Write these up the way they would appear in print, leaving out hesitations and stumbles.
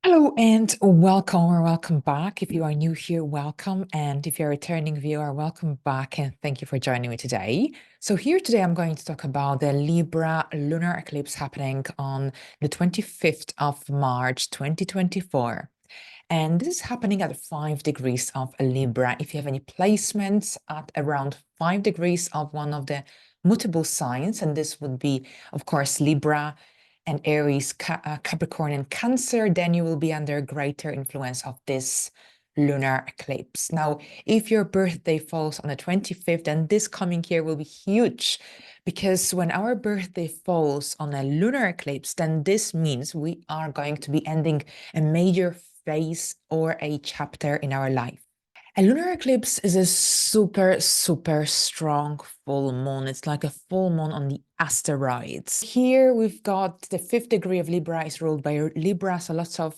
Hello and welcome or welcome back. If you are new here, welcome. And if you're a returning viewer, welcome back and thank you for joining me today. So here today, I'm going to talk about the Libra lunar eclipse happening on the 25th of March, 2024. And this is happening at 5 degrees of Libra. If you have any placements at around 5 degrees of one of the mutable signs, and this would be, of course, Libra and Aries, Capricorn, and Cancer, then you will be under greater influence of this lunar eclipse. Now, if your birthday falls on the 25th, then this coming year will be huge, because when our birthday falls on a lunar eclipse, then this means we are going to be ending a major phase or a chapter in our life. A lunar eclipse is a super, super strong full moon. It's like a full moon on the asteroids. Here we've got the 5th degree of Libra is ruled by Libra, so lots of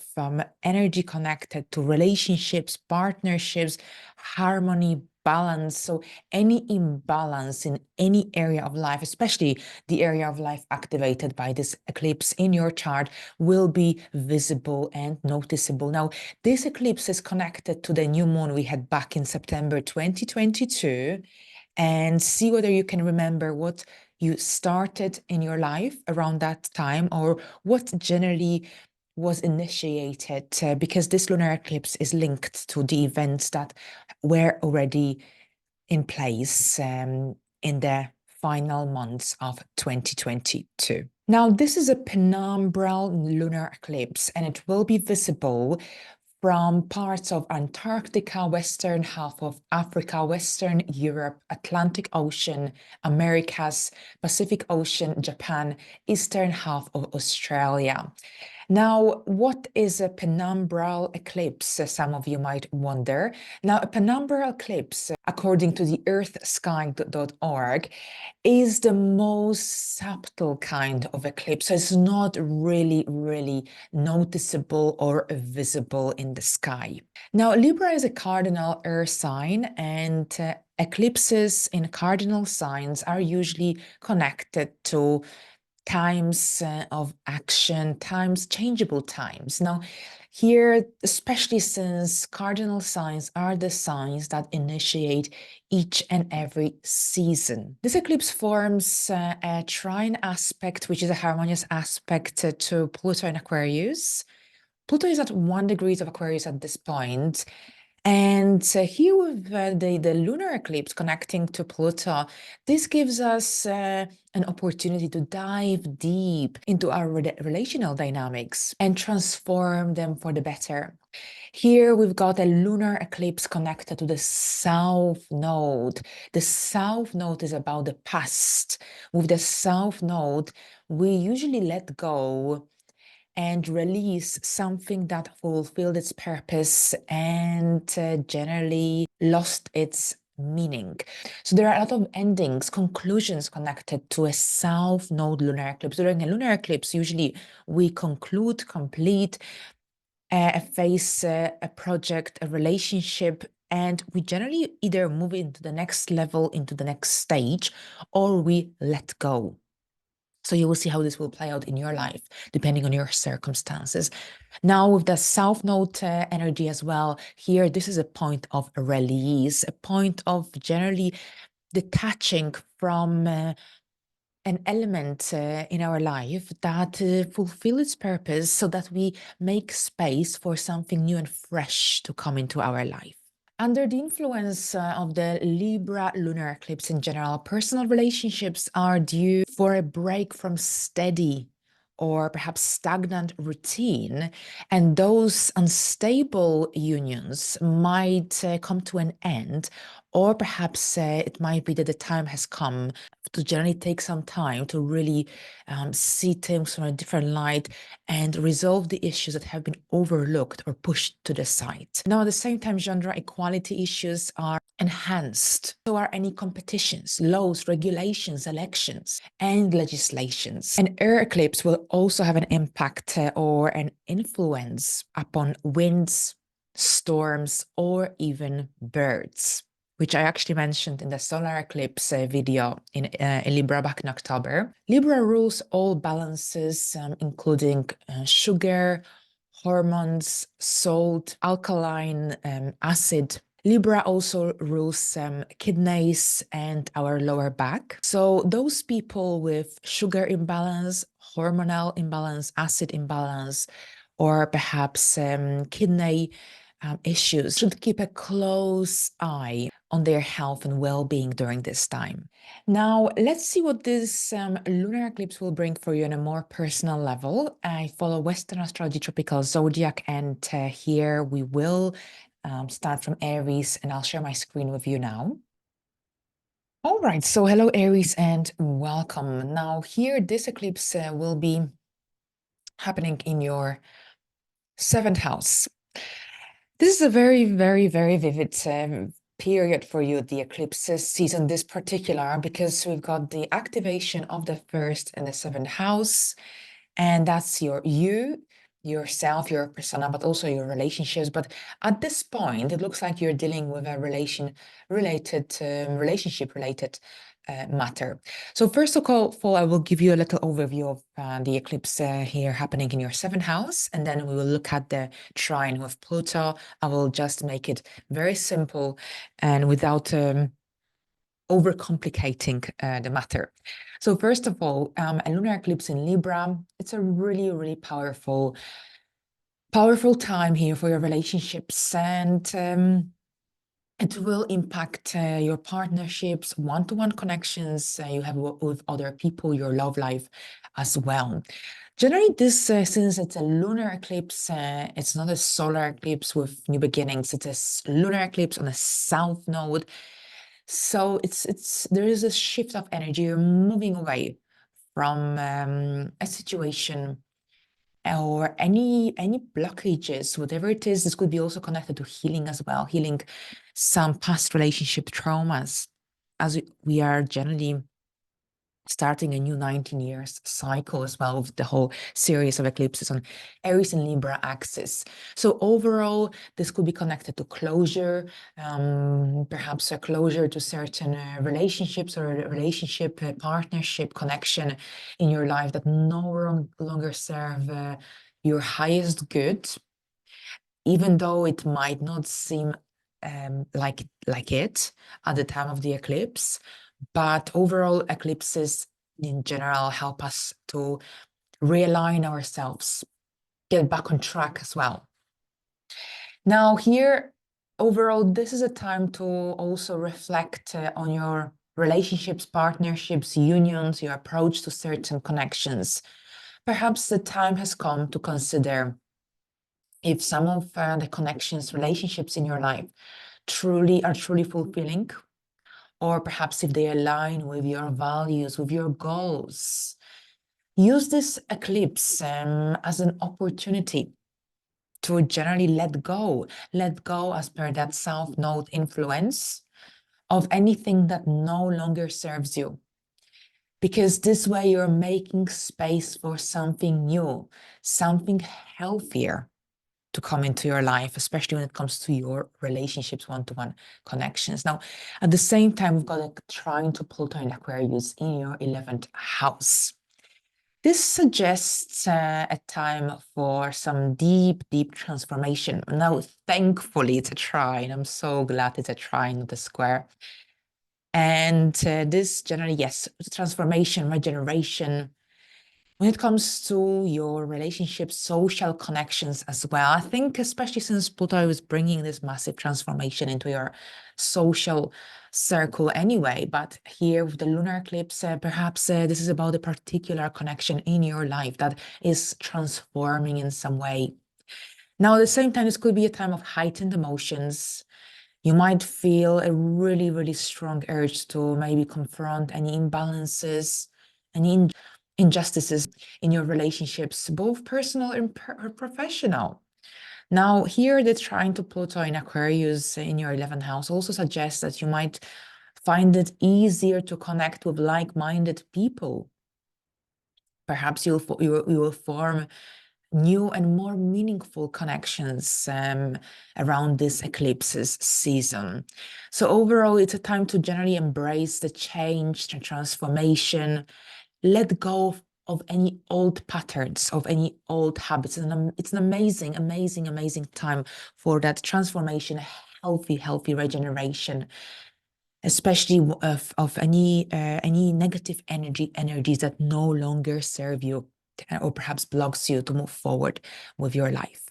energy connected to relationships, partnerships, harmony, balance. So any imbalance in any area of life, especially the area of life activated by this eclipse in your chart, will be visible and noticeable. Now, this eclipse is connected to the new moon we had back in September 2022, and see whether you can remember what you started in your life around that time or what generally was initiated, because this lunar eclipse is linked to the events that were already in place in the final months of 2022. Now, this is a penumbral lunar eclipse, and it will be visible from parts of Antarctica, western half of Africa, Western Europe, Atlantic Ocean, Americas, Pacific Ocean, Japan, eastern half of Australia. Now, what is a penumbral eclipse? Some of you might wonder. Now, a penumbral eclipse, according to the earthsky.org, is the most subtle kind of eclipse. So it's not really noticeable or visible in the sky. Now, Libra is a cardinal earth sign, and eclipses in cardinal signs are usually connected to times of action, changeable times. Now, here, especially since cardinal signs are the signs that initiate each and every season. This eclipse forms a trine aspect, which is a harmonious aspect to Pluto in Aquarius. Pluto is at 1 degree of Aquarius at this point. And here with the lunar eclipse connecting to Pluto, this gives us an opportunity to dive deep into our relational dynamics and transform them for the better. Here we've got a lunar eclipse connected to the South Node. The South Node is about the past. With the South Node, we usually let go and release something that fulfilled its purpose and generally lost its meaning. So there are a lot of endings, conclusions connected to a South Node lunar eclipse. During a lunar eclipse, usually we conclude, complete a phase, a project, a relationship, and we generally either move into the next level, into the next stage, or we let go. So you will see how this will play out in your life, depending on your circumstances. Now, with the South Node energy as well, here, this is a point of release, a point of generally detaching from an element in our life that fulfill its purpose so that we make space for something new and fresh to come into our life. Under the influence of the Libra lunar eclipse in general, personal relationships are due for a break from steady or perhaps stagnant routine, and those unstable unions might come to an end, or perhaps it might be that the time has come to generally take some time to really see things from a different light and resolve the issues that have been overlooked or pushed to the side. Now, at the same time, gender equality issues are enhanced. So are any competitions, laws, regulations, elections, and legislations. An air eclipse will also have an impact or an influence upon winds, storms, or even birds, which I actually mentioned in the solar eclipse video in Libra back in October. Libra rules all balances, including sugar, hormones, salt, alkaline, acid. Libra also rules kidneys and our lower back. So those people with sugar imbalance, hormonal imbalance, acid imbalance, or perhaps kidney issues should keep a close eye on their health and well-being during this time. Now, let's see what this lunar eclipse will bring for you on a more personal level. I follow Western astrology tropical zodiac, and here we will start from Aries, and I'll share my screen with you now. All right, so hello Aries and welcome. Now here, this eclipse will be happening in your 7th house. This is a very, very, very vivid period for you, the eclipses season, this particular, because we've got the activation of the 1st and the 7th house, and that's yourself, your persona, but also your relationships. But at this point, it looks like you're dealing with a relationship-related matter. So first of all, I will give you a little overview of the eclipse here happening in your 7th house, and then we will look at the trine with Pluto. I will just make it very simple and without overcomplicating the matter. So first of all, a lunar eclipse in Libra, it's a really, really powerful time here for your relationships, and it will impact your partnerships, one-to-one connections you have with other people, your love life as well. Generally, this, since it's a lunar eclipse, it's not a solar eclipse with new beginnings. It's a lunar eclipse on a south node. So there is a shift of energy. You're moving away from a situation or any blockages, whatever it is. This could be also connected to healing as well, healing some past relationship traumas, as we are generally starting a new 19 years cycle as well, with the whole series of eclipses on Aries and Libra axis. So overall, this could be connected to closure, perhaps a closure to certain relationships or a relationship, partnership connection in your life that no longer serve your highest good, even though it might not seem like it at the time of the eclipse. But overall, eclipses in general help us to realign ourselves, get back on track as well. Now here, overall, this is a time to also reflect on your relationships, partnerships, unions, your approach to certain connections. Perhaps the time has come to consider if some of the connections, relationships in your life are truly fulfilling, or perhaps if they align with your values, with your goals. Use this eclipse as an opportunity to generally let go as per that south node influence of anything that no longer serves you. Because this way you're making space for something new, something healthier to come into your life, especially when it comes to your relationships, one-to-one connections. Now, at the same time, we've got a trine to Pluto in Aquarius in your 11th house. This suggests a time for some deep, deep transformation. Now, thankfully, it's a trine. I'm so glad it's a trine, not a square. And this generally, yes, transformation, regeneration, when it comes to your relationships, social connections as well. I think especially since Pluto is bringing this massive transformation into your social circle anyway, but here with the lunar eclipse, perhaps this is about a particular connection in your life that is transforming in some way. Now, at the same time, this could be a time of heightened emotions. You might feel a really, really strong urge to maybe confront any imbalances, any injustices in your relationships, both personal and professional. Now, here the trine to Pluto in Aquarius in your 11th house also suggests that you might find it easier to connect with like-minded people. Perhaps you will form new and more meaningful connections around this eclipses season. So overall, it's a time to generally embrace the change, the transformation, let go of any old patterns, of any old habits. And it's an amazing, amazing, amazing time for that transformation, healthy regeneration, especially of any negative energies that no longer serve you or perhaps blocks you to move forward with your life.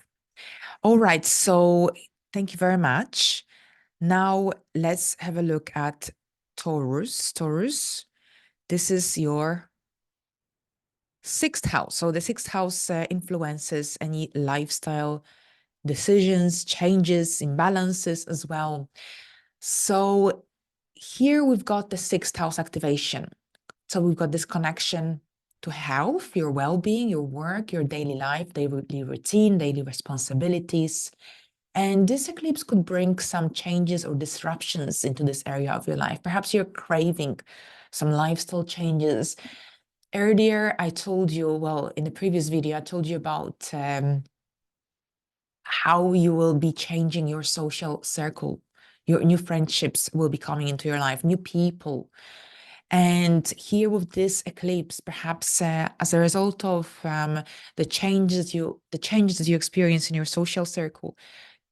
All right, so thank you very much. Now let's have a look at Taurus. Taurus, this is your sixth house. So the sixth house influences any lifestyle decisions, changes, imbalances as well. So here we've got the sixth house activation. So we've got this connection to health, your well-being, your work, your daily life, daily routine, daily responsibilities. And this eclipse could bring some changes or disruptions into this area of your life. Perhaps you're craving some lifestyle changes. Earlier, I told you, well, in the previous video, I told you about how you will be changing your social circle. Your new friendships will be coming into your life, new people. And here with this eclipse, perhaps as a result of the changes that you experience in your social circle,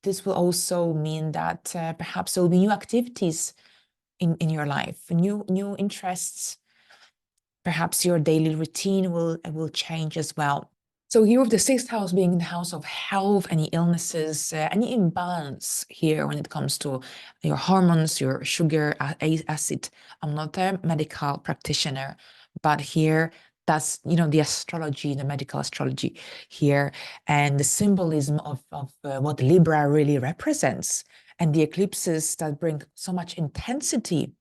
this will also mean that perhaps there will be new activities in your life, new interests. Perhaps your daily routine will change as well. So here with the sixth house being the house of health, any illnesses, any imbalance here when it comes to your hormones, your sugar, acid. I'm not a medical practitioner, but here that's, the astrology, the medical astrology here, and the symbolism of what Libra really represents, and the eclipses that bring so much intensity.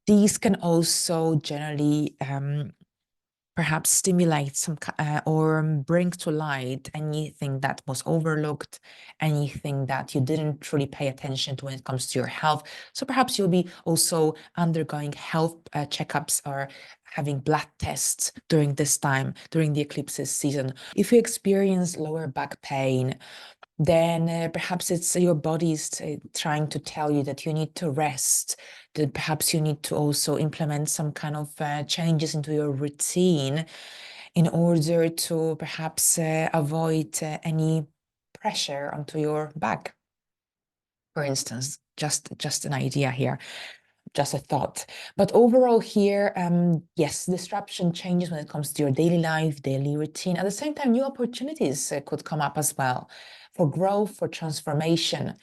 These can also generally perhaps stimulate some or bring to light anything that was overlooked, anything that you didn't truly pay attention to when it comes to your health. So perhaps you'll be also undergoing health checkups or having blood tests during this time, during the eclipses season. If you experience lower back pain, then perhaps it's your body's trying to tell you that you need to rest, that perhaps you need to also implement some kind of changes into your routine in order to perhaps avoid any pressure onto your back. For instance, just an idea here. Just a thought. But overall here, yes, disruption changes when it comes to your daily life, daily routine. At the same time, new opportunities could come up as well for growth, for transformation.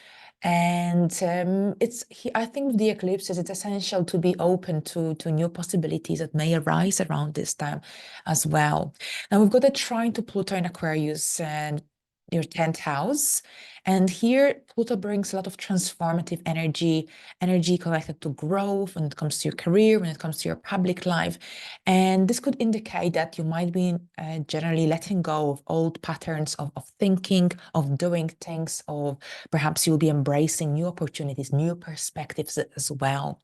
And I think with the eclipses, it's essential to be open to new possibilities that may arise around this time as well. Now we've got a trine to Pluto in Aquarius and your 10th house. And here, Pluto brings a lot of transformative energy connected to growth when it comes to your career, when it comes to your public life. And this could indicate that you might be generally letting go of old patterns of thinking, of doing things, or perhaps you'll be embracing new opportunities, new perspectives as well.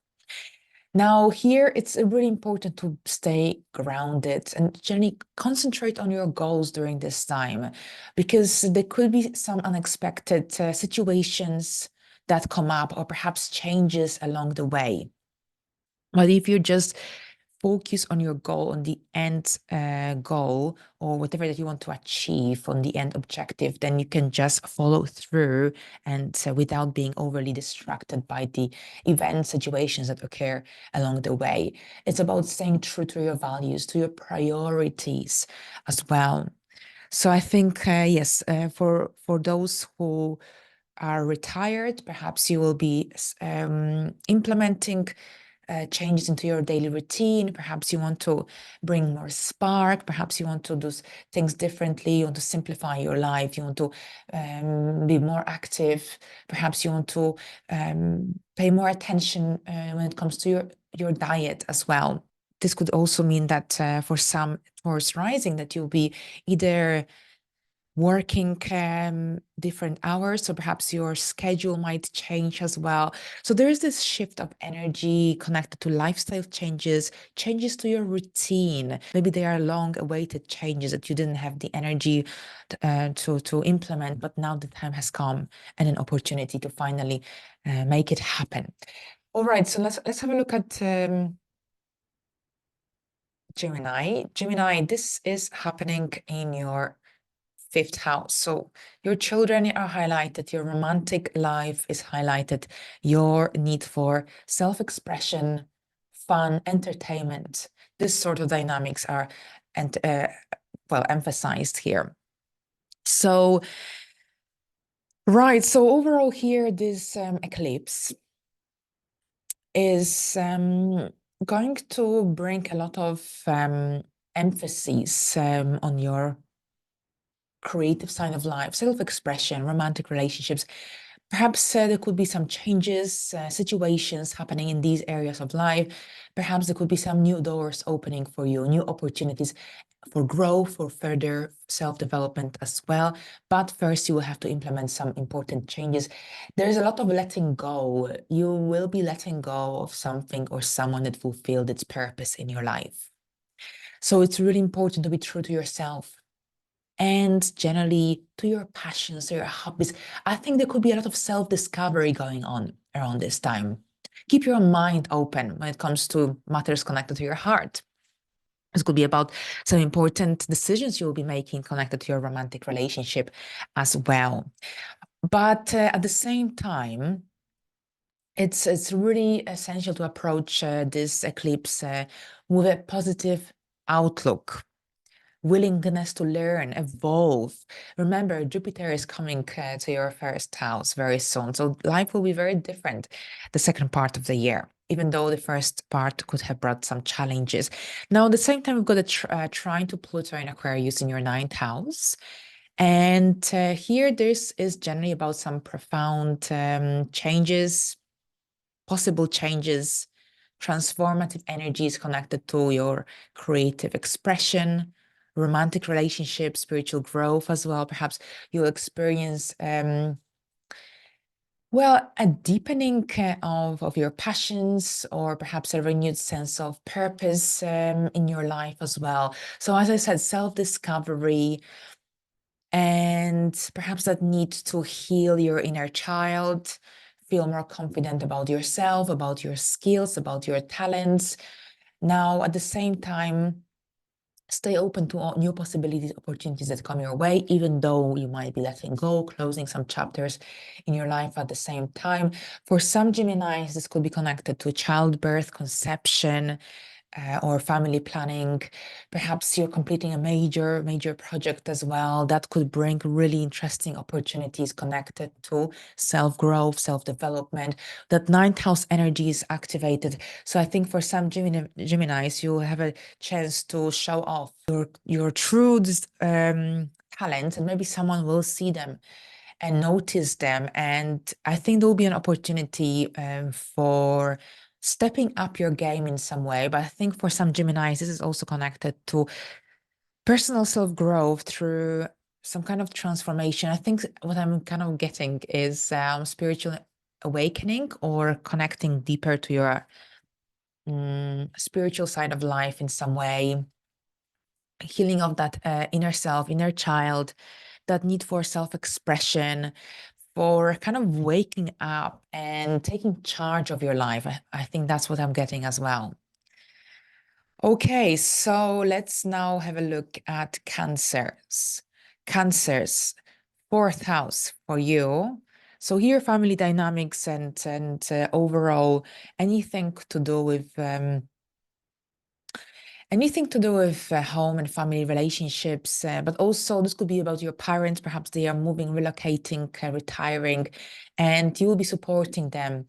Now, here it's really important to stay grounded and generally concentrate on your goals during this time, because there could be some unexpected situations that come up or perhaps changes along the way. But if you just focus on your goal, on the end goal, or whatever that you want to achieve on the end objective, then you can just follow through and without being overly distracted by the event situations that occur along the way. It's about staying true to your values, to your priorities as well. So I think, yes, for those who are retired, perhaps you will be implementing changes into your daily routine. Perhaps you want to bring more spark. Perhaps you want to do things differently. You want to simplify your life. You want to be more active. Perhaps you want to pay more attention when it comes to your diet as well. This could also mean that for some Taurus rising, that you'll be either working different hours, so perhaps your schedule might change as well. So there is this shift of energy connected to lifestyle changes to your routine. Maybe they are long-awaited changes that you didn't have the energy to implement, but now the time has come and an opportunity to finally make it happen. All right, so let's have a look at Gemini, this is happening in your fifth house. So your children are highlighted, your romantic life is highlighted, your need for self-expression, fun, entertainment. This sort of dynamics are and well emphasized here. So right, so overall here, this eclipse is going to bring a lot of emphasis on your creative side of life, self-expression, romantic relationships. Perhaps there could be some changes, situations happening in these areas of life. Perhaps there could be some new doors opening for you, new opportunities for growth, for further self-development as well. But first, you will have to implement some important changes. There's a lot of letting go. You will be letting go of something or someone that fulfilled its purpose in your life. So it's really important to be true to yourself and generally to your passions, to your hobbies. I think there could be a lot of self-discovery going on around this time. Keep your mind open when it comes to matters connected to your heart. This could be about some important decisions you will be making connected to your romantic relationship as well. But at the same time, it's really essential to approach this eclipse with a positive outlook, willingness to learn, evolve. Remember, Jupiter is coming to your first house very soon, so life will be very different the second part of the year, even though the first part could have brought some challenges. Now, at the same time, we've got a trine to Pluto in Aquarius in your ninth house. And here, this is generally about some profound changes, possible changes, transformative energies connected to your creative expression, romantic relationships, spiritual growth as well. Perhaps you'll experience, well, a deepening of your passions, or perhaps a renewed sense of purpose in your life as well. So as I said, self-discovery, and perhaps that need to heal your inner child, feel more confident about yourself, about your skills, about your talents. Now, at the same time, stay open to all new possibilities, opportunities that come your way, even though you might be letting go, closing some chapters in your life at the same time. For some Geminis, this could be connected to childbirth, conception, or family planning. Perhaps you're completing a major project as well. That could bring really interesting opportunities connected to self-growth, self-development. That ninth house energy is activated. So I think for some Geminis, you'll have a chance to show off your true talents, and maybe someone will see them and notice them. And I think there will be an opportunity for stepping up your game in some way. But I think for some Geminis, this is also connected to personal self-growth through some kind of transformation. I think what I'm kind of getting is spiritual awakening, or connecting deeper to your spiritual side of life in some way, healing of that inner self, inner child, that need for self-expression, for kind of waking up and taking charge of your life. I think that's what I'm getting as well. Okay, so let's now have a look at Cancers. Cancers, fourth house for you. So here, family dynamics and overall anything to do with home and family relationships, but also this could be about your parents. Perhaps they are moving, relocating, retiring, and you will be supporting them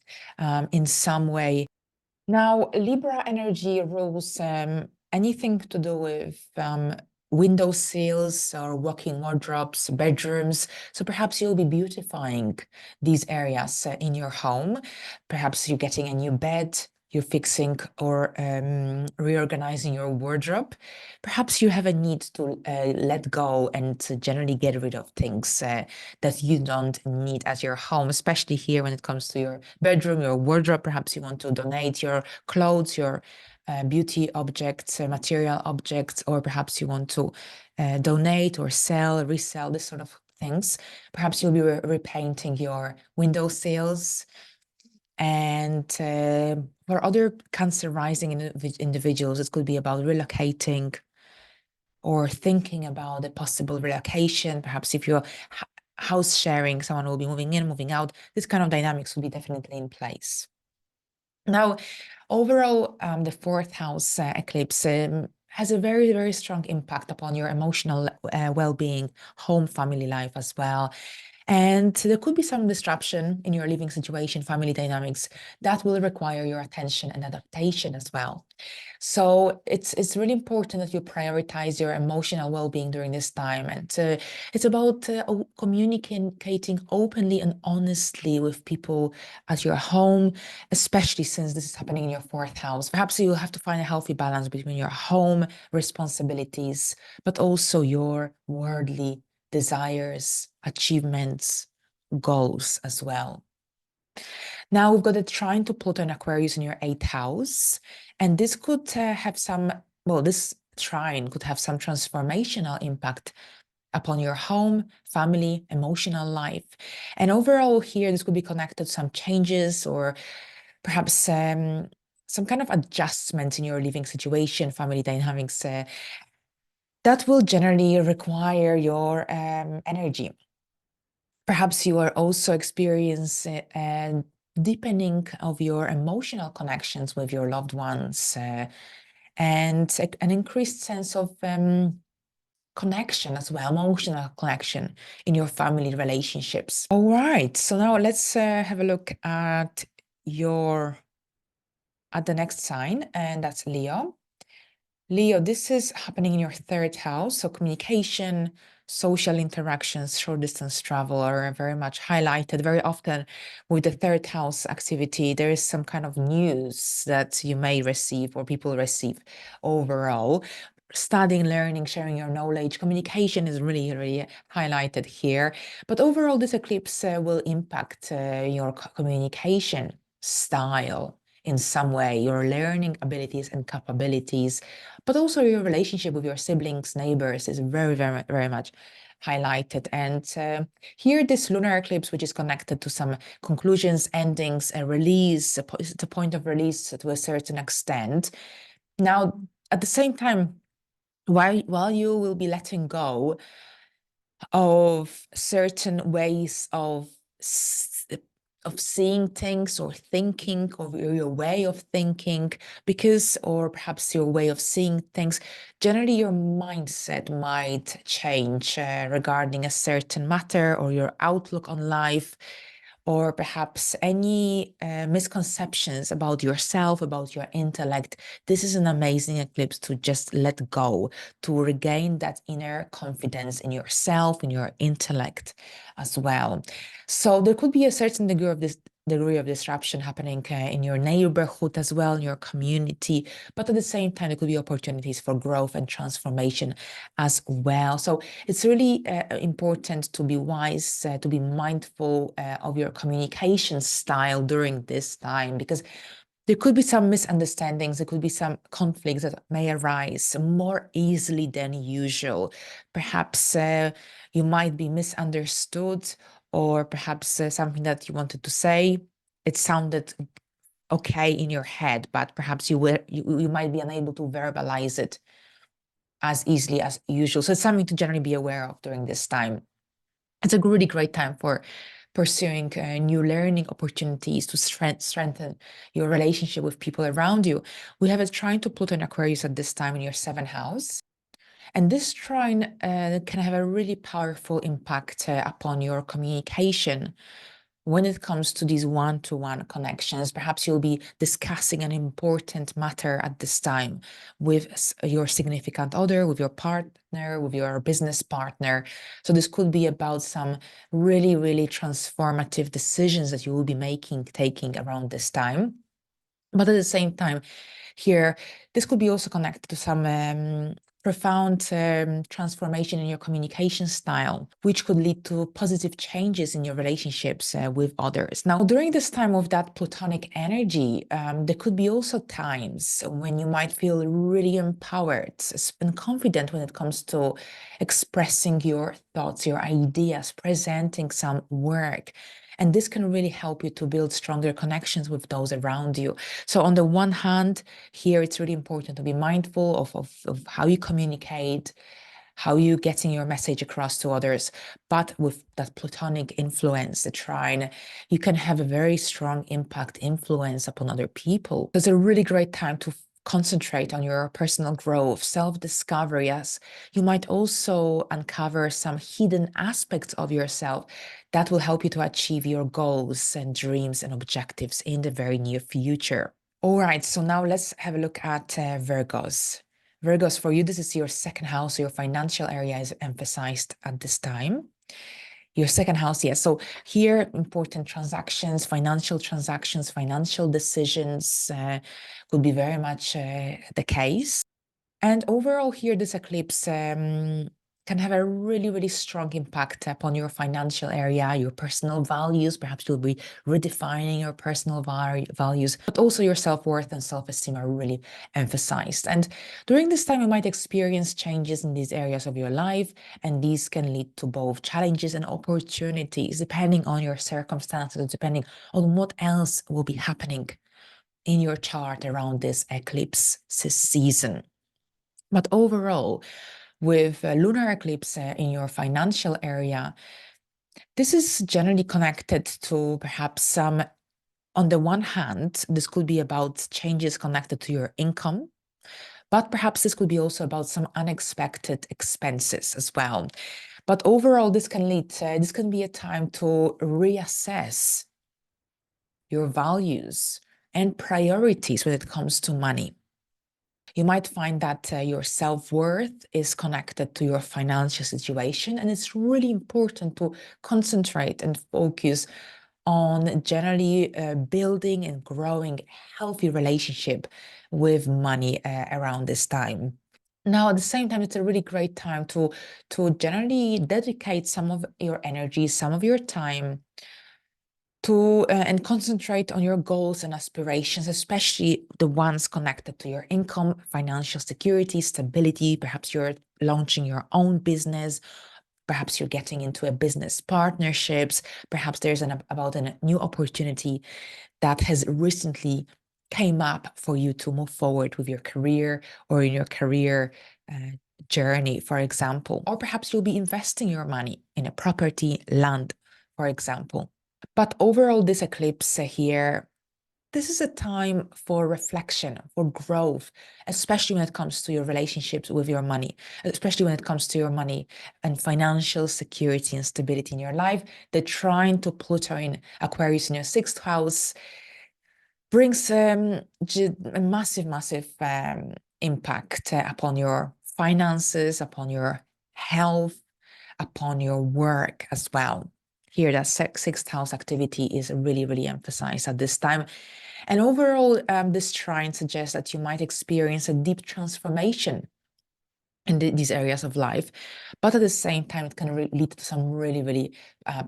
in some way. Now, Libra energy rules anything to do with window sills or walk-in wardrobes, bedrooms. So perhaps you'll be beautifying these areas in your home. Perhaps you're getting a new bed, you're fixing or reorganizing your wardrobe. Perhaps you have a need to let go and to generally get rid of things that you don't need at your home, especially here when it comes to your bedroom, your wardrobe. Perhaps you want to donate your clothes, your beauty objects, material objects, or perhaps you want to donate or sell, resell, this sort of things. Perhaps you'll be repainting your window sills. And For other Cancer rising individuals, it could be about relocating or thinking about a possible relocation. Perhaps if you're house sharing, someone will be moving in, moving out. This kind of dynamics will be definitely in place. Now, overall, the fourth house eclipse has a very, very strong impact upon your emotional well-being, home, family life as well. And there could be some disruption in your living situation, family dynamics that will require your attention and adaptation as well. So it's really important that you prioritize your emotional well-being during this time. And it's about communicating openly and honestly with people at your home, especially since this is happening in your fourth house. Perhaps you have to find a healthy balance between your home responsibilities, but also your worldly desires, achievements, goals as well. Now we've got a trine to Pluto and Aquarius in your 8th house, and this could have some, well, this trine could have some transformational impact upon your home, family, emotional life. And overall here, this could be connected to some changes or perhaps some kind of adjustment in your living situation, family dynamics, that will generally require your energy. Perhaps you are also experiencing a deepening of your emotional connections with your loved ones and an increased sense of connection as well, emotional connection in your family relationships. All right, so now let's have a look at the next sign, and that's Leo. Leo, this is happening in your 3rd house, so communication, social interactions, short distance travel are very much highlighted. Very often with the 3rd house activity, there is some kind of news that you may receive or people receive overall. Studying, learning, sharing your knowledge, communication is really, really highlighted here. But overall, this eclipse will impact your communication style in some way, your learning abilities and capabilities, but also your relationship with your siblings, neighbors is very, very, very much highlighted. And here, this lunar eclipse, which is connected to some conclusions, endings, a release, the point of release to a certain extent. Now, at the same time, while you will be letting go of certain ways of seeing things or thinking, or your way of thinking, or perhaps your way of seeing things, generally your mindset might change regarding a certain matter or your outlook on life, or perhaps any misconceptions about yourself, about your intellect. This is an amazing eclipse to just let go, to regain that inner confidence in yourself, in your intellect as well. So there could be a certain degree of disruption happening in your neighborhood as well, in your community, but at the same time, there could be opportunities for growth and transformation as well. So it's really important to be wise, to be mindful of your communication style during this time, because there could be some misunderstandings, there could be some conflicts that may arise more easily than usual. Perhaps you might be misunderstood, or perhaps something that you wanted to say, it sounded okay in your head, but perhaps you might be unable to verbalize it as easily as usual. So it's something to generally be aware of during this time. It's a really great time for pursuing new learning opportunities to strengthen your relationship with people around you. We have a trine to Pluto and Aquarius at this time in your 7th house. And this trine can have a really powerful impact upon your communication. When it comes to these one-to-one connections, perhaps you'll be discussing an important matter at this time with your significant other, with your partner, with your business partner. So this could be about some really, really transformative decisions that you will be taking around this time. But at the same time, here, this could be also connected to some profound transformation in your communication style, which could lead to positive changes in your relationships with others. Now, during this time of that Plutonic energy, there could be also times when you might feel really empowered and confident when it comes to expressing your thoughts, your ideas, presenting some work. And this can really help you to build stronger connections with those around you. So on the one hand, here it's really important to be mindful of how you communicate, how you getting your message across to others. But with that Plutonic influence, the trine, you can have a very strong impact, influence upon other people. It's a really great time to concentrate on your personal growth, self-discovery, as you might also uncover some hidden aspects of yourself that will help you to achieve your goals and dreams and objectives in the very near future. All right, so now let's have a look at Virgos. Virgos, for you, this is your second house, so your financial area is emphasized at this time. Your second house, yes. So here, important transactions, financial decisions could be very much the case. And overall here, this eclipse can have a really, really strong impact upon your financial area, your personal values. Perhaps you'll be redefining your personal values, but also your self-worth and self-esteem are really emphasized. And during this time, you might experience changes in these areas of your life, and these can lead to both challenges and opportunities, depending on your circumstances, depending on what else will be happening in your chart around this eclipse season. But overall, with a lunar eclipse in your financial area, this is generally connected to perhaps some, on the one hand, this could be about changes connected to your income, but perhaps this could be also about some unexpected expenses as well. But overall, this can be a time to reassess your values and priorities when it comes to money. You might find that your self-worth is connected to your financial situation, and it's really important to concentrate and focus on generally building and growing a healthy relationship with money around this time. Now, at the same time, it's a really great time to generally dedicate some of your energy, some of your time to and concentrate on your goals and aspirations, especially the ones connected to your income, financial security, stability. Perhaps you're launching your own business. Perhaps you're getting into a business partnerships. Perhaps there's about a new opportunity that has recently came up for you to move forward with your career or in your career journey, for example. Or perhaps you'll be investing your money in a property, land, for example. But overall, this eclipse here, this is a time for reflection, for growth, especially when it comes to your relationships with your money, especially when it comes to your money and financial security and stability in your life. The trine to Pluto in Aquarius in your sixth house brings a massive, massive impact upon your finances, upon your health, upon your work as well. Here, that sixth house activity is really, really emphasized at this time. And overall, this trine suggests that you might experience a deep transformation in these areas of life, but at the same time, it can lead to some really, really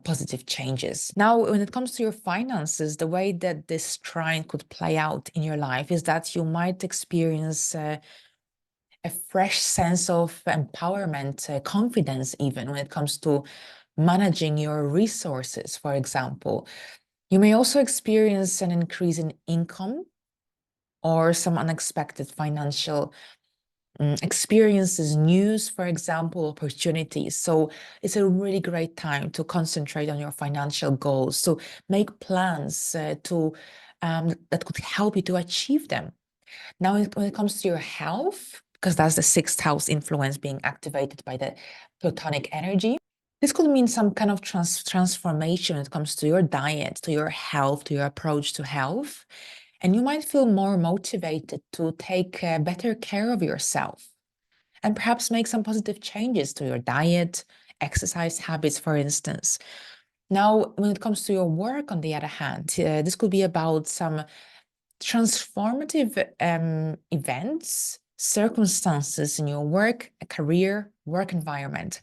positive changes. Now, when it comes to your finances, the way that this trine could play out in your life is that you might experience a fresh sense of empowerment, confidence, even when it comes to managing your resources, for example. You may also experience an increase in income or some unexpected financial experiences, news, for example, opportunities. So it's a really great time to concentrate on your financial goals, to make plans that could help you to achieve them. Now, when it comes to your health, because that's the sixth house influence being activated by the Plutonic energy, this could mean some kind of transformation when it comes to your diet, to your health, to your approach to health. And you might feel more motivated to take better care of yourself and perhaps make some positive changes to your diet, exercise habits, for instance. Now, when it comes to your work, on the other hand, this could be about some transformative events, circumstances in your work, career, work environment,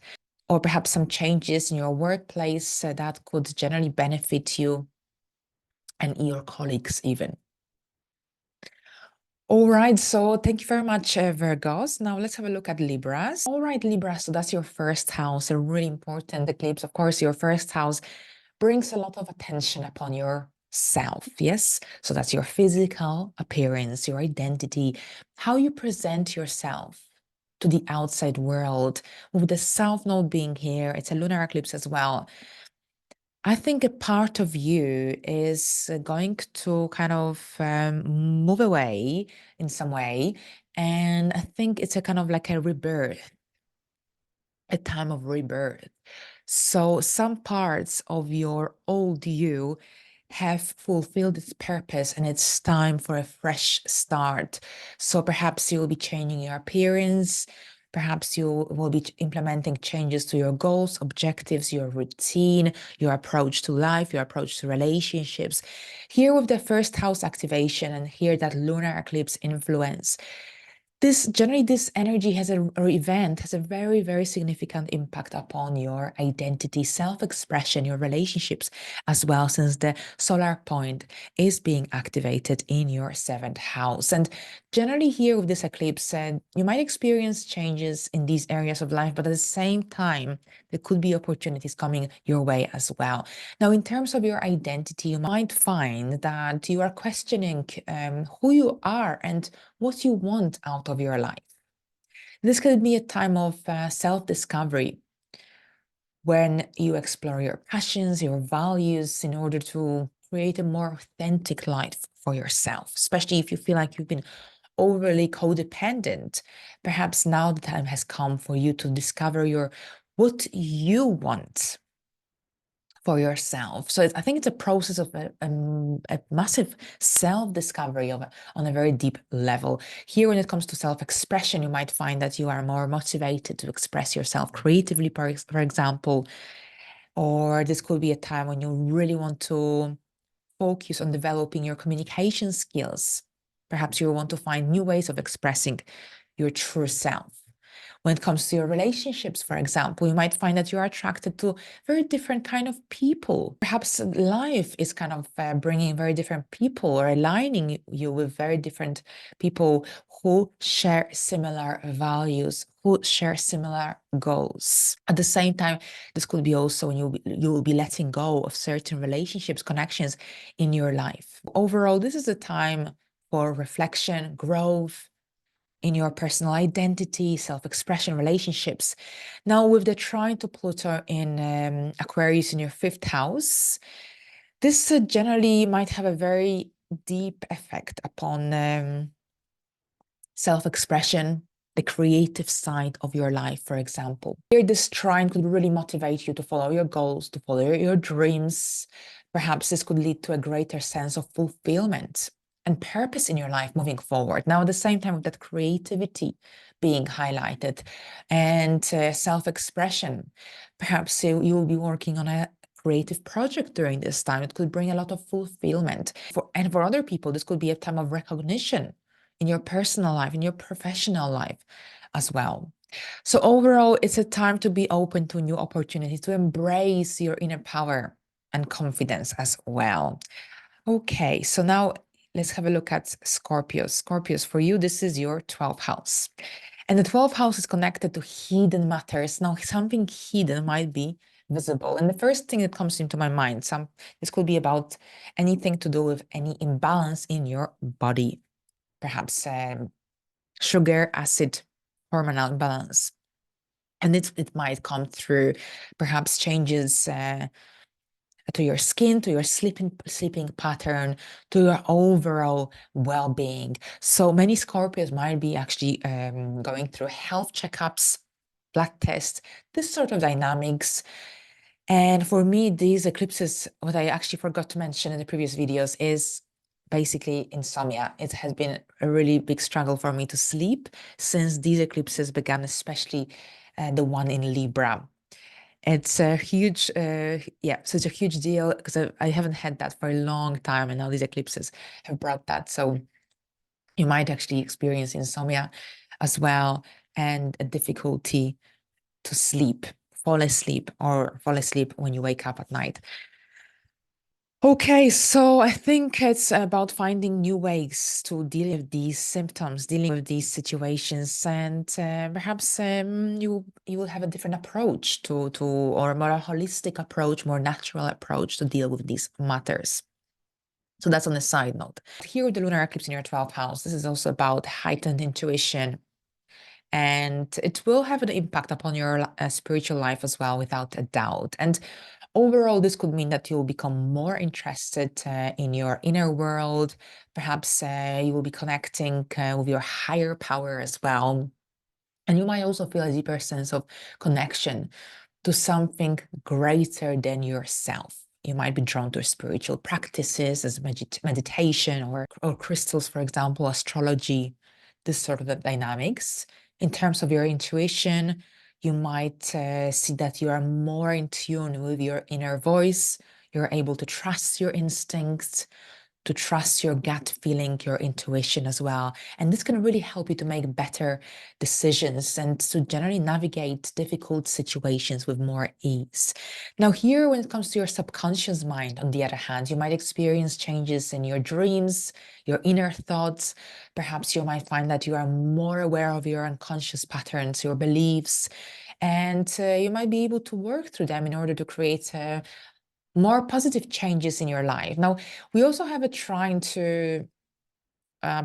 or perhaps some changes in your workplace that could generally benefit you and your colleagues even. All right, so thank you very much, Virgos. Now let's have a look at Libras. All right, Libras, so that's your first house, a really important eclipse. Of course, your first house brings a lot of attention upon yourself. Yes, so that's your physical appearance, your identity, how you present yourself to the outside world. With the South Node being here, it's a lunar eclipse as well. I think a part of you is going to kind of move away in some way. And I think it's a kind of like a rebirth, a time of rebirth. So some parts of your old you have fulfilled its purpose and it's time for a fresh start. So perhaps you'll be changing your appearance. Perhaps you will be implementing changes to your goals, objectives, your routine, your approach to life, your approach to relationships. Here with the first house activation and here that lunar eclipse influence, this energy has or event has a very, very significant impact upon your identity, self-expression, your relationships as well, since the solar point is being activated in your seventh house. And generally here with this eclipse, you might experience changes in these areas of life, but at the same time, there could be opportunities coming your way as well. Now, in terms of your identity, you might find that you are questioning who you are and what you want out of your life. This could be a time of self-discovery when you explore your passions, your values in order to create a more authentic life for yourself, especially if you feel like you've been overly codependent. Perhaps now the time has come for you to discover what you want for yourself. So I think it's a process of a massive self-discovery on a very deep level. Here, when it comes to self-expression, you might find that you are more motivated to express yourself creatively, for example, or this could be a time when you really want to focus on developing your communication skills. Perhaps you want to find new ways of expressing your true self. When it comes to your relationships, for example, you might find that you are attracted to very different kind of people. Perhaps life is kind of bringing very different people or aligning you with very different people who share similar values, who share similar goals. At the same time, this could be also when you will be letting go of certain relationships, connections in your life. Overall, this is a time for reflection, growth, in your personal identity, self-expression, relationships. Now, with the trine to Pluto in Aquarius in your fifth house, this generally might have a very deep effect upon self-expression, the creative side of your life, for example. Here, this trine could really motivate you to follow your goals, to follow your dreams. Perhaps this could lead to a greater sense of fulfillment and purpose in your life moving forward. Now, at the same time, with that creativity being highlighted and self-expression, perhaps you will be working on a creative project during this time. It could bring a lot of fulfillment. And for other people, this could be a time of recognition in your personal life, in your professional life as well. So overall, it's a time to be open to new opportunities, to embrace your inner power and confidence as well. Okay, so now let's have a look at Scorpios. Scorpios, for you, this is your 12th house. And the 12th house is connected to hidden matters. Now, something hidden might be visible. And the first thing that comes into my mind, this could be about anything to do with any imbalance in your body. Perhaps sugar, acid, hormonal imbalance. And it might come through perhaps changes to your skin, to your sleeping pattern, to your overall well-being. So many Scorpios might be actually going through health checkups, blood tests, this sort of dynamics. And for me, these eclipses, what I actually forgot to mention in the previous videos is basically insomnia. It has been a really big struggle for me to sleep since these eclipses began, especially the one in Libra. It's a huge, such a huge deal because I haven't had that for a long time, and now these eclipses have brought that. So you might actually experience insomnia as well and a difficulty to sleep, fall asleep when you wake up at night. Okay, so I think it's about finding new ways to deal with these symptoms, dealing with these situations, and perhaps you will have a different approach or a more holistic approach, more natural approach to deal with these matters. So that's on the side note. Here with the lunar eclipse in your 12th house, this is also about heightened intuition, and it will have an impact upon your spiritual life as well, without a doubt. And overall, this could mean that you'll become more interested in your inner world. Perhaps you will be connecting with your higher power as well. And you might also feel a deeper sense of connection to something greater than yourself. You might be drawn to spiritual practices as meditation or crystals, for example, astrology, this sort of dynamics. In terms of your intuition, you might see that you are more in tune with your inner voice. You're able to trust your instincts, to trust your gut feeling, your intuition as well. And this can really help you to make better decisions and to generally navigate difficult situations with more ease. Now, here, when it comes to your subconscious mind, on the other hand, you might experience changes in your dreams, your inner thoughts. Perhaps you might find that you are more aware of your unconscious patterns, your beliefs, and you might be able to work through them in order to create more positive changes in your life. Now, we also have a trine to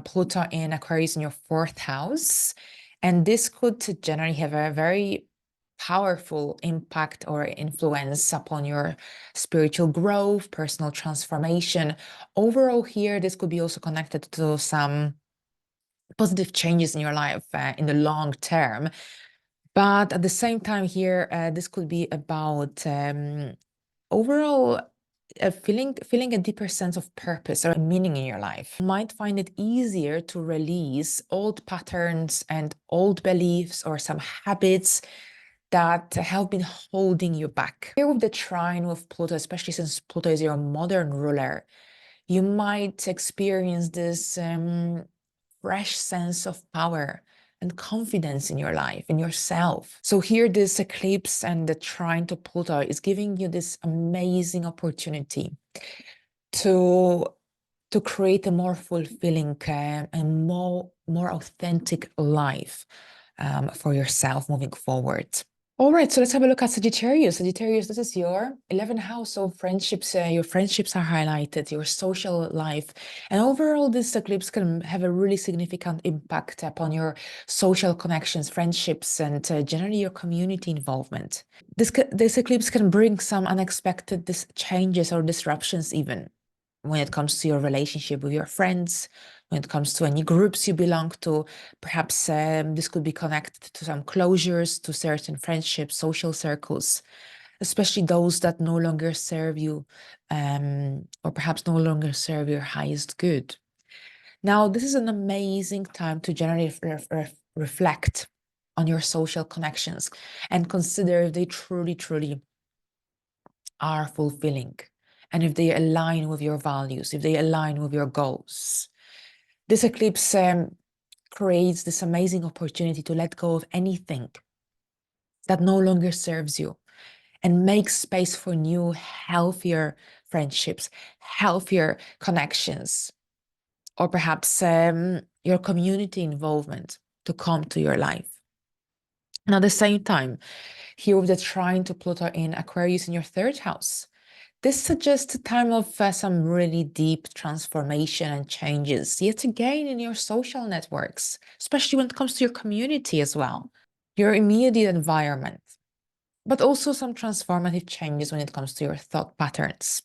Pluto in Aquarius in your 4th house, and this could generally have a very powerful impact or influence upon your spiritual growth, personal transformation. Overall, here, this could be also connected to some positive changes in your life in the long term. But at the same time, here, this could be about overall feeling a deeper sense of purpose or meaning in your life. You might find it easier to release old patterns and old beliefs or some habits that have been holding you back. Here with the trine with Pluto, especially since Pluto is your modern ruler, you might experience this fresh sense of power and confidence in your life, in yourself. So here, this eclipse and the trine to Pluto is giving you this amazing opportunity to create a more fulfilling and more authentic life for yourself moving forward. All right, so let's have a look at Sagittarius. Sagittarius, this is your 11th house of friendships. Your friendships are highlighted, your social life. And overall, this eclipse can have a really significant impact upon your social connections, friendships, and generally your community involvement. This eclipse can bring some unexpected changes or disruptions even when it comes to your relationship with your friends, when it comes to any groups you belong to. Perhaps this could be connected to some closures, to certain friendships, social circles, especially those that no longer serve you, or perhaps no longer serve your highest good. Now, this is an amazing time to generally reflect on your social connections and consider if they truly are fulfilling, and if they align with your values, if they align with your goals. This eclipse creates this amazing opportunity to let go of anything that no longer serves you and make space for new, healthier friendships, healthier connections, or perhaps your community involvement to come to your life. And at the same time, here with the trine to Pluto in Aquarius in your 3rd house, this suggests a time of some really deep transformation and changes, yet again in your social networks, especially when it comes to your community as well, your immediate environment, but also some transformative changes when it comes to your thought patterns.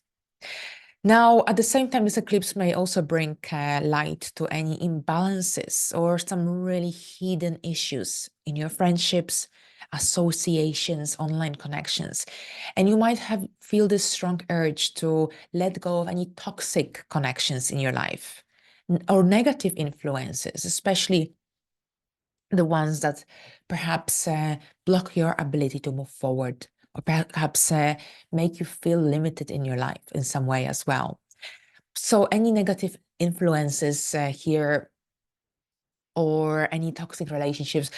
Now, at the same time, this eclipse may also bring light to any imbalances or some really hidden issues in your friendships, associations, online connections. And you might feel this strong urge to let go of any toxic connections in your life or negative influences, especially the ones that perhaps block your ability to move forward, or perhaps make you feel limited in your life in some way as well. So any negative influences here or any toxic relationships,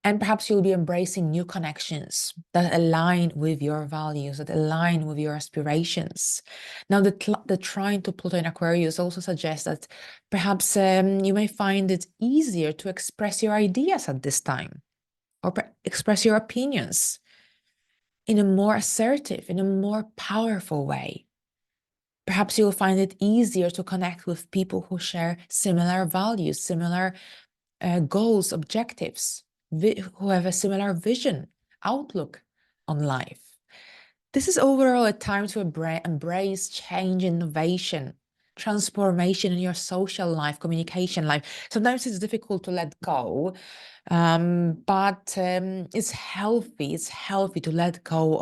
And perhaps you'll be embracing new connections that align with your values, that align with your aspirations. Now, the trine to Pluto in Aquarius also suggests that perhaps you may find it easier to express your ideas at this time, or express your opinions in a more assertive, in a more powerful way. Perhaps you'll find it easier to connect with people who share similar values, similar goals, objectives, who have a similar vision, outlook on life. This is overall a time to embrace change, innovation, transformation in your social life, communication life. Sometimes it's difficult to let go, but it's healthy. It's healthy to let go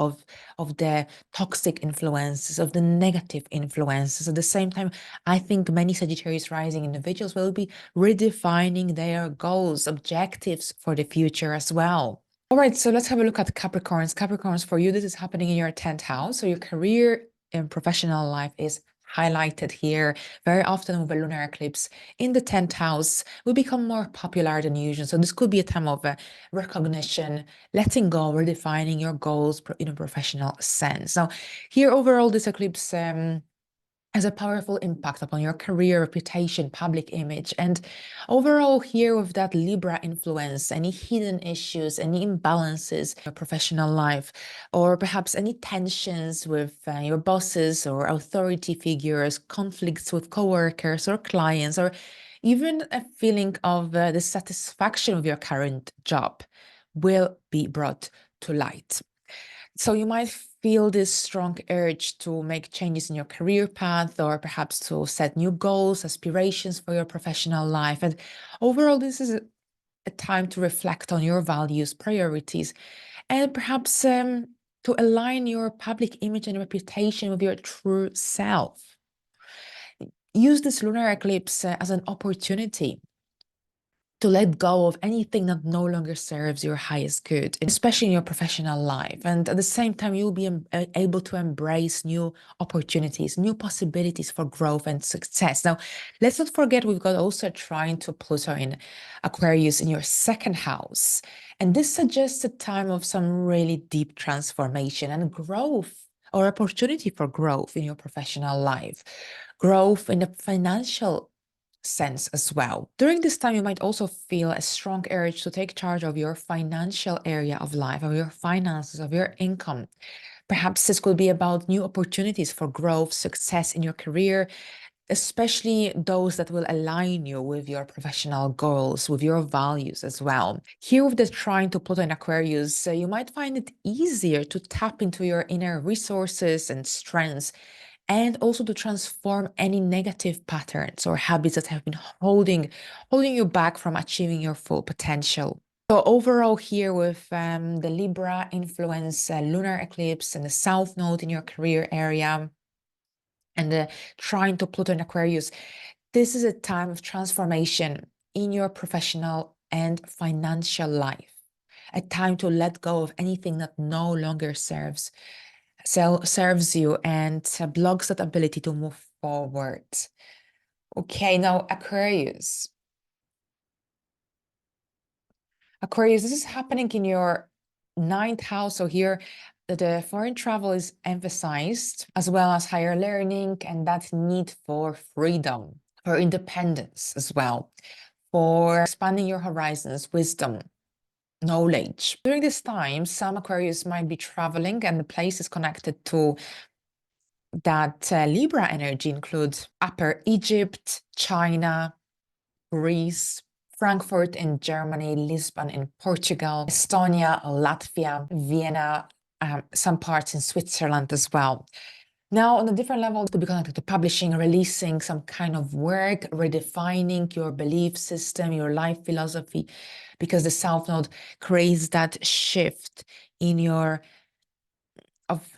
of the toxic influences, of the negative influences. At the same time, I think many Sagittarius rising individuals will be redefining their goals, objectives for the future as well. All right, so let's have a look at Capricorns. Capricorns, for you, this is happening in your 10th house. So your career and professional life is highlighted here. Very often with a lunar eclipse in the 10th house, we become more popular than usual. So this could be a time of recognition, letting go, redefining your goals in a professional sense. Now, here overall, this eclipse has a powerful impact upon your career, reputation, public image. And overall, here with that Libra influence, any hidden issues, any imbalances in your professional life, or perhaps any tensions with your bosses or authority figures, conflicts with coworkers or clients, or even a feeling of dissatisfaction with your current job will be brought to light. So you might feel this strong urge to make changes in your career path, or perhaps to set new goals, aspirations for your professional life. And overall, this is a time to reflect on your values, priorities, and perhaps to align your public image and reputation with your true self. Use this lunar eclipse as an opportunity to let go of anything that no longer serves your highest good, especially in your professional life. And at the same time, you'll be able to embrace new opportunities, new possibilities for growth and success. Now, let's not forget, we've got also a trine to Pluto in Aquarius in your 2nd house. And this suggests a time of some really deep transformation and growth, or opportunity for growth in your professional life, growth in the financial sense as well. During this time, you might also feel a strong urge to take charge of your financial area of life, of your finances, of your income. Perhaps this could be about new opportunities for growth, success in your career, especially those that will align you with your professional goals, with your values as well. Here with the trine to Pluto in Aquarius, you might find it easier to tap into your inner resources and strengths, and also to transform any negative patterns or habits that have been holding you back from achieving your full potential. So overall, here with the Libra influence, lunar eclipse and the South Node in your career area, and the trine to Pluto in Aquarius, this is a time of transformation in your professional and financial life. A time to let go of anything that no longer serves you and blocks that ability to move forward. Okay, now Aquarius. Aquarius, this is happening in your 9th house. So here, the foreign travel is emphasized, as well as higher learning and that need for freedom, for independence as well, for expanding your horizons, wisdom, knowledge. During this time, some Aquarius might be traveling, and the places connected to that Libra energy includes Upper Egypt, China, Greece, Frankfurt in Germany, Lisbon in Portugal, Estonia, Latvia, Vienna, some parts in Switzerland as well. Now, on a different level, it could be connected to publishing, releasing some kind of work, redefining your belief system, your life philosophy, because the South Node creates that shift in your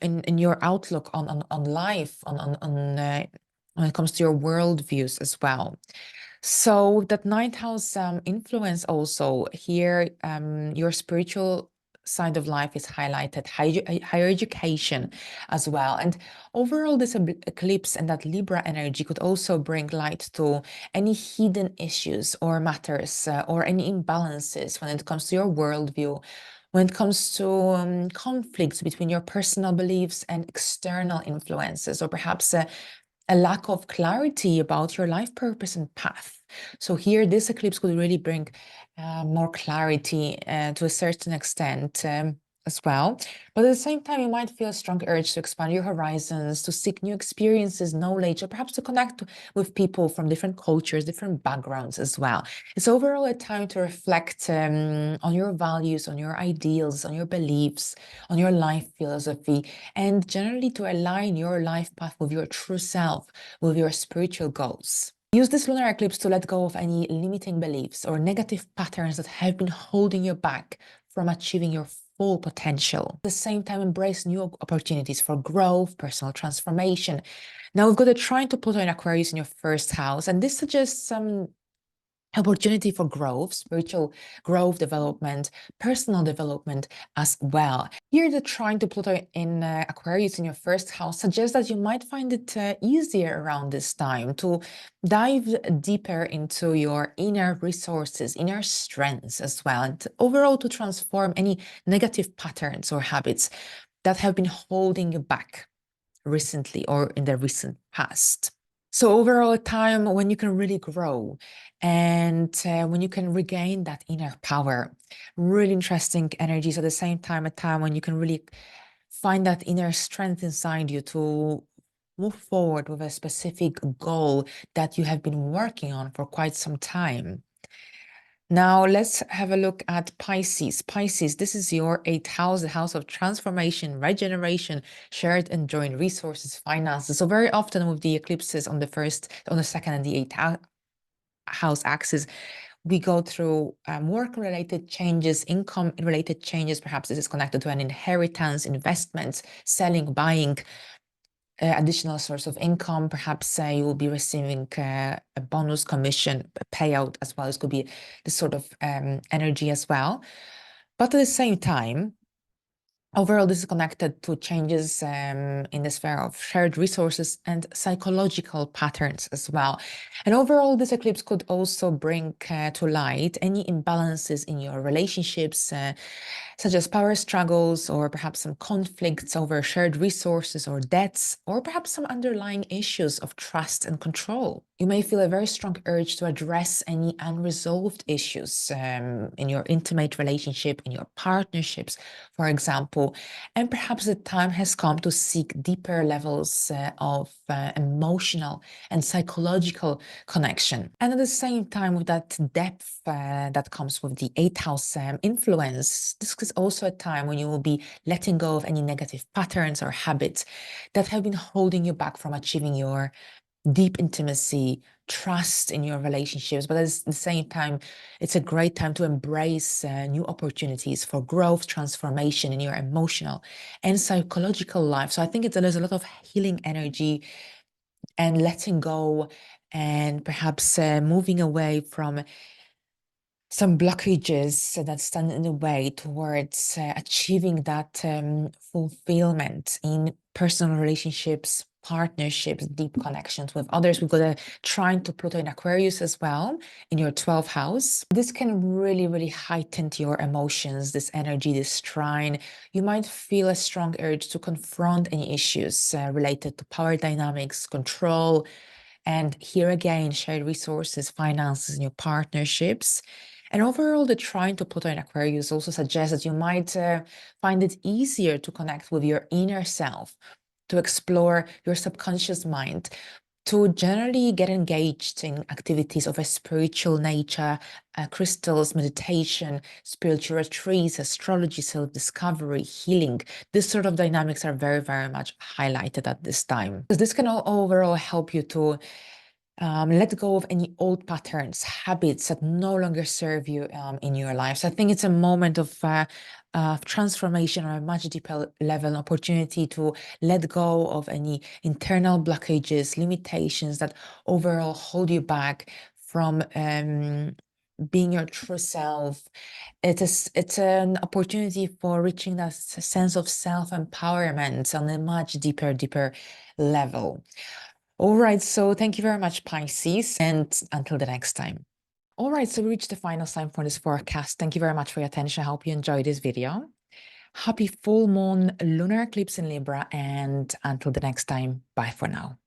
in your outlook on life, when it comes to your worldviews as well. So that 9th house influence also here, your spiritual side of life is highlighted, higher education as well. And overall, this eclipse and that Libra energy could also bring light to any hidden issues or matters or any imbalances when it comes to your worldview, when it comes to conflicts between your personal beliefs and external influences, or perhaps a lack of clarity about your life purpose and path. So here, this eclipse could really bring more clarity to a certain extent as well. But at the same time, you might feel a strong urge to expand your horizons, to seek new experiences, knowledge, or perhaps to connect with people from different cultures, different backgrounds as well. It's overall a time to reflect on your values, on your ideals, on your beliefs, on your life philosophy, and generally to align your life path with your true self, with your spiritual goals. Use this lunar eclipse to let go of any limiting beliefs or negative patterns that have been holding you back from achieving your full potential. At the same time, embrace new opportunities for growth, personal transformation. Now, we've got a trine to Pluto in Aquarius in your first house, and this suggests some opportunity for growth, spiritual growth, development, personal development as well. Here, the trine to Pluto in Aquarius in your first house suggests that you might find it easier around this time to dive deeper into your inner resources, inner strengths as well, and overall to transform any negative patterns or habits that have been holding you back recently or in the recent past. So overall, a time when you can really grow and when you can regain that inner power. Really interesting energies. At the same time, a time when you can really find that inner strength inside you to move forward with a specific goal that you have been working on for quite some time. Now, let's have a look at Pisces. Pisces, this is your 8th house, the house of transformation, regeneration, shared and joint resources, finances. So very often with the eclipses on the first, on the second and the 8th house axis, we go through work-related changes, income-related changes. Perhaps this is connected to an inheritance, investments, selling, buying, additional source of income. Perhaps you will be receiving a bonus, commission, a payout as well. This could be this sort of energy as well. But at the same time, overall, this is connected to changes in the sphere of shared resources and psychological patterns as well. And overall, this eclipse could also bring to light any imbalances in your relationships, such as power struggles or perhaps some conflicts over shared resources or debts, or perhaps some underlying issues of trust and control. You may feel a very strong urge to address any unresolved issues in your intimate relationship, in your partnerships, for example. And perhaps the time has come to seek deeper levels of emotional and psychological connection. And at the same time, with that depth that comes with the 8th house influence, this is also a time when you will be letting go of any negative patterns or habits that have been holding you back from achieving your deep intimacy, trust in your relationships. But at the same time, it's a great time to embrace new opportunities for growth, transformation in your emotional and psychological life. So I think there's a lot of healing energy and letting go and perhaps moving away from some blockages that stand in the way towards achieving that fulfillment in personal relationships, partnerships, deep connections with others. We've got a trine to Pluto in Aquarius as well in your 12th house. This can really, really heighten your emotions, this energy, this trine. You might feel a strong urge to confront any issues related to power dynamics, control, and here again, shared resources, finances, and your partnerships. And overall, the trine to Pluto in Aquarius also suggests that you might find it easier to connect with your inner self, to explore your subconscious mind, to generally get engaged in activities of a spiritual nature, crystals, meditation, spiritual retreats, astrology, self-discovery, healing. This sort of dynamics are very, very much highlighted at this time. Because this can overall help you to let go of any old patterns, habits that no longer serve you in your life. So I think it's a moment of transformation on a much deeper level, an opportunity to let go of any internal blockages, limitations that overall hold you back from being your true self. It's an opportunity for reaching that sense of self-empowerment on a much deeper level. All right, so thank you very much, Pisces, and until the next time. All right, so we reached the final sign for this forecast. Thank you very much for your attention. I hope you enjoyed this video. Happy full moon lunar eclipse in Libra, and until the next time, bye for now.